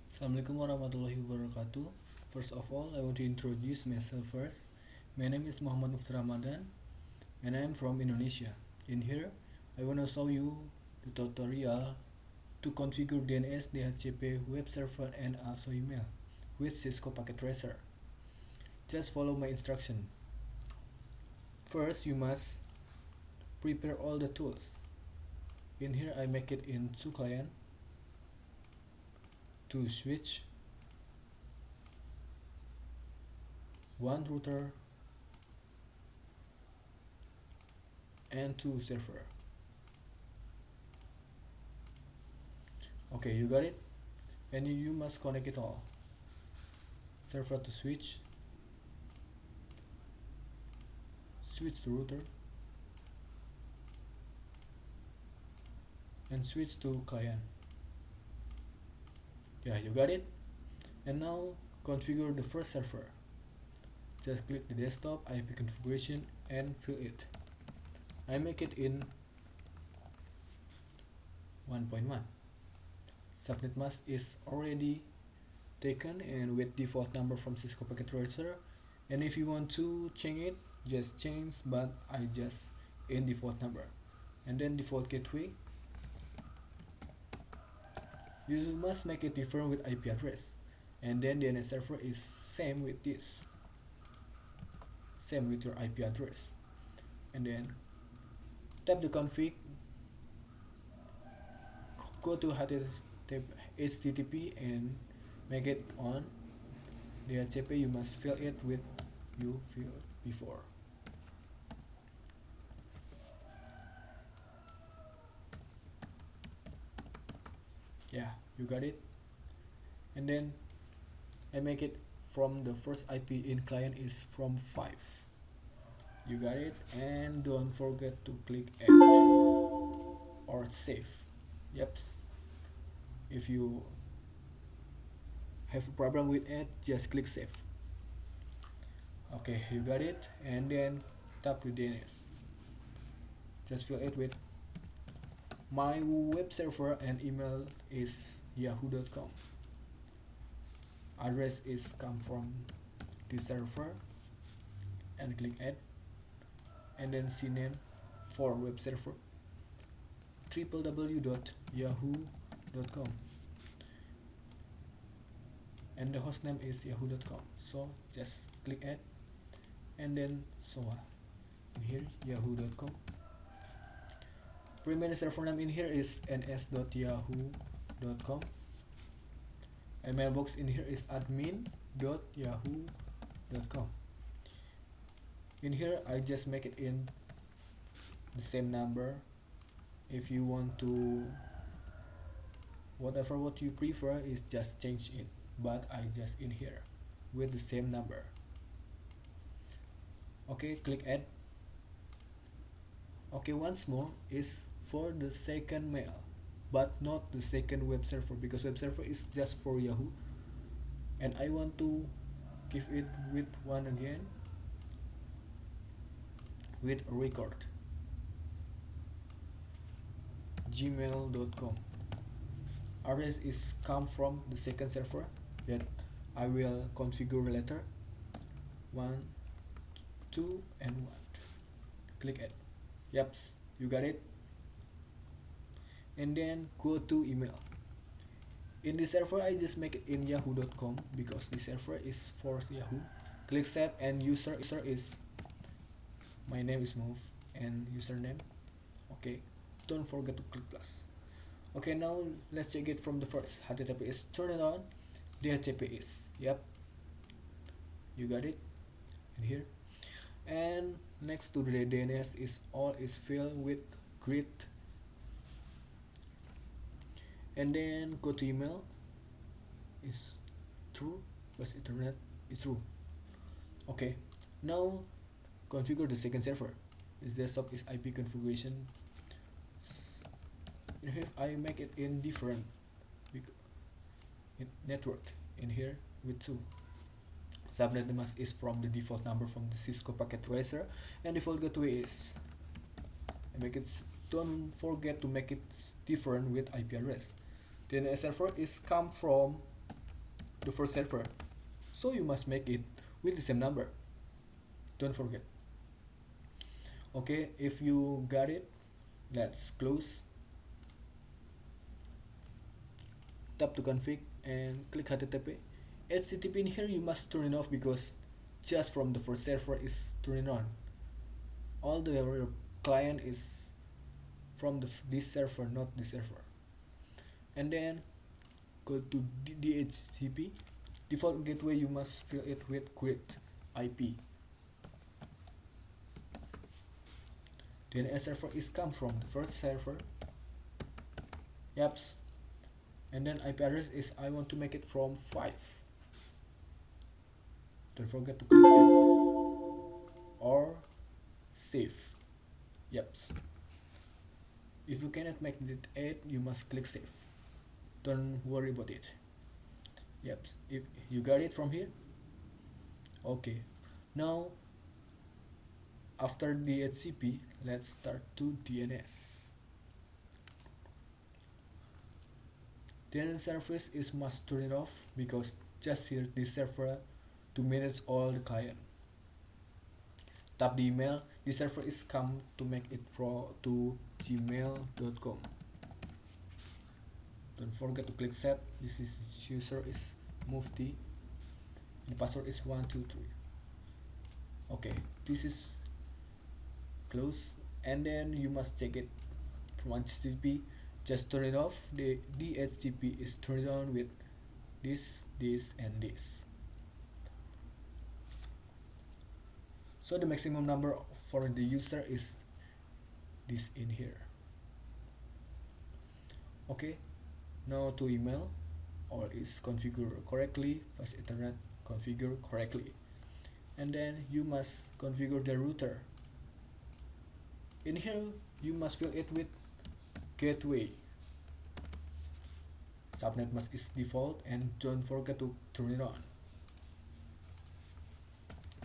Assalamualaikum warahmatullahi wabarakatuh. First of all, I want to introduce myself first. My name is Muhammad Mufti Ramadan and I am from Indonesia. In here, I want to show you the tutorial to configure DNS, DHCP, web server and also email with Cisco Packet Tracer. Just follow my instruction. First, you must prepare all the tools. In here, I make it in 2 client, 2 switch, 1 router and 2 server. Okay, you got it? And you must connect it all. Server to switch, switch to router, and switch to client. Yeah, you got it? And now configure the first server. Just click the desktop IP configuration and fill it. I make it in 1.1. Subnet mask is already taken and with default number from Cisco Packet Tracer. And if you want to change it, just change, but I just in default number. And then default gateway. You must make it different with IP address. And then DNS server is same with this. Same with your IP address. And then tap the config, go to HTTP and make it on. DHCP you must fill it with you filled before. Yeah, you got it. And then I make it from the first IP in client is from 5. You got it. And don't forget to click add or save. Yep, if you have a problem with it, just click save. Okay, you got it. And then tap the DNS, just fill it with my web server and email is yahoo.com. Address is come from the server and click add, and then cname for web server www.yahoo.com, and the hostname is yahoo.com. So just click add, and then in here yahoo.com. Primary server name in here is ns.yahoo.com, and mailbox in here is admin.yahoo.com. In here I just make it in the same number. If you want to whatever what you prefer is just change it, but I just in here with the same number. Okay, click add. Okay, once more is for the second mail, but not the second web server, because web server is just for Yahoo, and I want to give it with one again with a record gmail.com. Address is come from the second server that I will configure later. 1, 2 and 1. Click add. Yaps, you got it. And then go to email. In the server I just make it in yahoo.com because the server is for Yahoo. Click set, and user is my name is Move and username. Okay, don't forget to click plus. Okay, now let's check it from the first. HTTP is turn it on. DHCP is, yep, you got it in here. And next to the DNS is all is filled with grid. And then go to email is true, plus internet is true. Okay, now configure the second server. This desktop is IP configuration. In here I make it in different network in here with 2. Subnet mask is from the default number from the Cisco Packet Tracer, and default gateway is I make it. Don't forget to make it different with IP address. DNS server is come from the first server, so you must make it with the same number. Don't forget. Okay, if you got it, let's close, tap to config and click HTTP. HTTP in here you must turn it off because just from the first server is turning on. All the your client is from this server, not this server. And then go to DHCP. Default gateway you must fill it with create IP. DNS server is come from the first server. Yaps. And then IP address is I want to make it from 5. Don't forget to click it or save. Yaps. If you cannot make it 8, you must click save. Don't worry about it. Yep, if you got it from here. Okay, now after DHCP, let's start to DNS. DNS service is must turn it off because just here this server to manage all the client. Tap the email. The server is come to make it to gmail.com. Don't forget to click set. This is user is Mufti. The password is 123. Okay, this is close, and then you must check it from HTTP. Just turn it off. The DHCP is turned on with this, and this. So the maximum number for the user is this in here. Okay, now to email, all is configured correctly, fast Ethernet configure correctly, and then you must configure the router. In here you must fill it with gateway. Subnet mask is default, and don't forget to turn it on.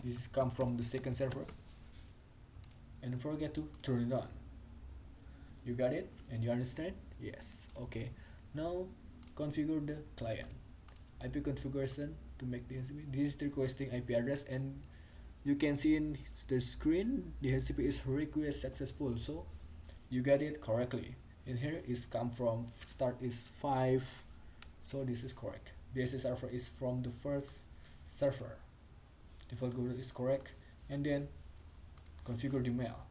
This come from the second server, and don't forget to turn it on. You got it and you understand? Yes. Okay, now configure the client. IP configuration to make the HTTP. This is the requesting IP address, and you can see in the screen the HTTP is request successful, so you got it correctly. In here is come from start is 5, so this is correct. The DNS server is from the first server. Default group is correct, and then configure the mail.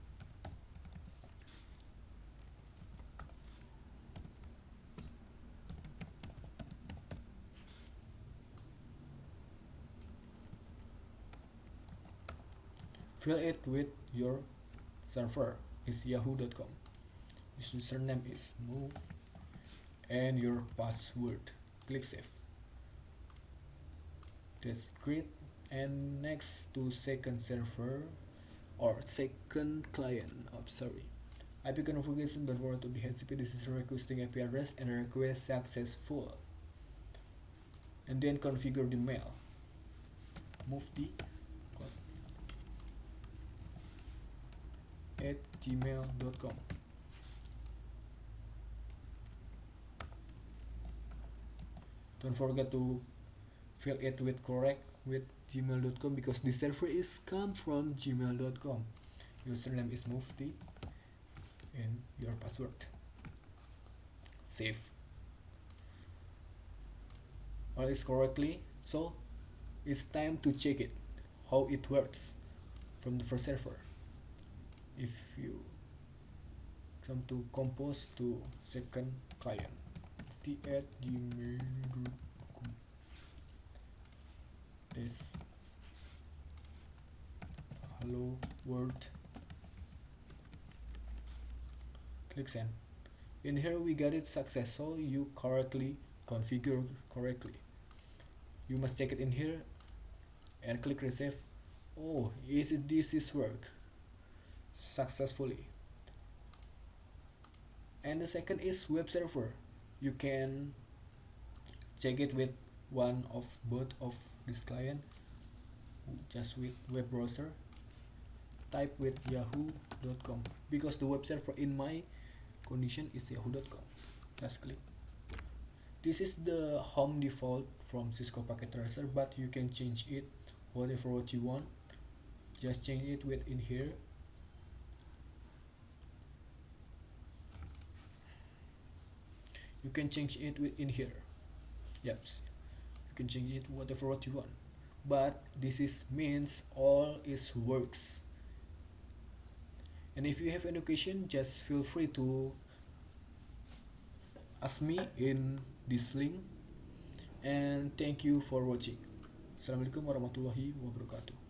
Fill it with your server is yahoo.com. Your username is move and your password. Click save. That's great. And next to second server or second client. Oh, sorry. IP configuration before to DHCP. This is requesting IP address and request successful. And then configure the mail. Mufti at gmail.com. Don't forget to fill it with correct with gmail.com because the server is come from gmail.com. Username is Mufti and your password. Save. All is correctly, so it's time to check it how it works from the first server. If you come to compose to second client, Mufti@gmail.com. This hello world. Click send. In here we got it success, so you correctly configure correctly. You must check it in here and click receive. Oh, this is work successfully. And the second is web server. You can check it with one of both of this client, just with web browser. Type with yahoo.com because the web server in my condition is yahoo.com. Just click This is the home default from Cisco Packet Tracer, but you can change it whatever what you want. Just change it within here. You can change it within here. Yep, you can change it whatever what you want. But this is means all is works. And if you have any question, just feel free to ask me in this link. And thank you for watching. Assalamualaikum warahmatullahi wabarakatuh.